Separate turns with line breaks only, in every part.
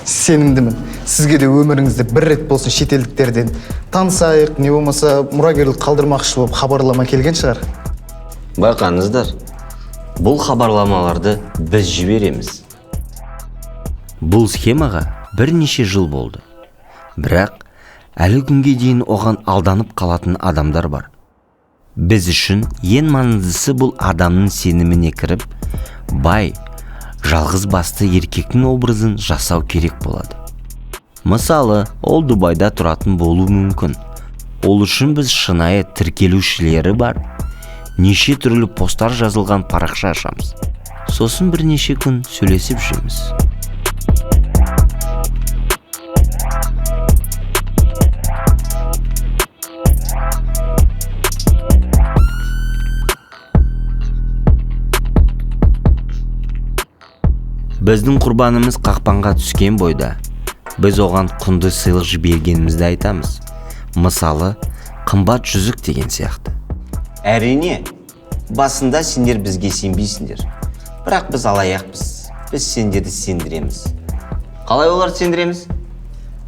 Сенімдімін. Сізге де өміріңізде бір рет болсын шетелдіктерден танысайық, не болмаса мұрагерлік қалдырмақшы болып хабарлама келген шығар.
Байқаңыздар, бұл хабарламаларды біз жібереміз. Бұл схемаға бірнеше жыл болды. Бірақ әлі күнге дейін оған алданып қалатын адамдар бар. Біз үшін ең маңыздысы бұл адамның сеніміне кіріп, бай, жалғыз басты еркектің образын жасау керек болады. Мысалы, ол Дубайда тұратын болуы мүмкін. Ол үшін біз шынайы тіркелушілері бар, неше түрлі посттар жазылған парақша ашамыз. Сосын бірнеше күн сөйлесіп жүреміз. Біздің құрбанымыз қақпанға түскен бойда, біз оған құнды сыйлық жібергенімізді айтамыз. Мысалы, қымбат жүзік деген сияқты. Әрине, басында сендер бізге сенбейсіңдер. Бірақ біз алаяқпыз. Біз сендерді сендіреміз. Қалай оларды сендіреміз?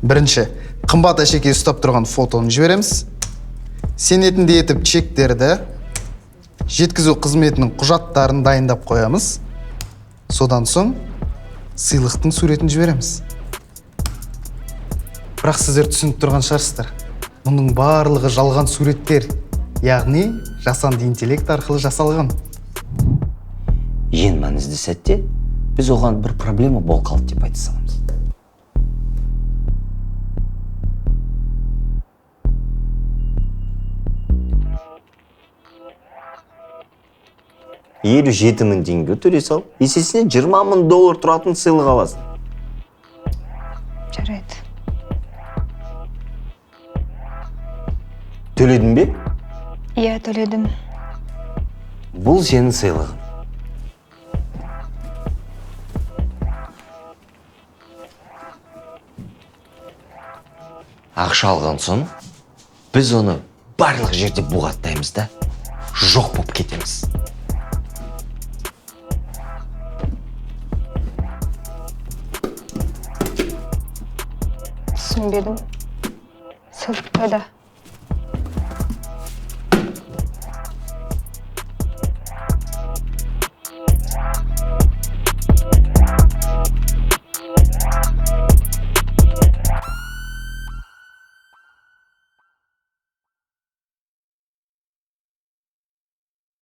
Бірінші, қымбат әшекей ұстап тұрған фотоны жібереміз. Сенетіндей етіп чектерді, жеткізу қызметінің құжаттарын дайындап қоямыз. Содан соң сыйлықтың суретін жібереміз. Бірақ сіздер түсініп тұрған шығарсыздар. Мұның барлығы жалған суреттер, яғни жасанды интеллект арқылы жасалған.
Ең маңызды сәтте біз оған бір проблема болып қалды деп айта саламыз. $57.000 төлей сал, есесіне $20.000 тұратын сыйлық аласың.
Жарайды.
Төледің бе?
Иә, төледім.
Бұл сенің сыйлығың. Ақша алған соң, біз оны барлық жерде бұғаттаймыз да, жоқ болып кетеміз.
Түсінбедім. Сылтық қайда?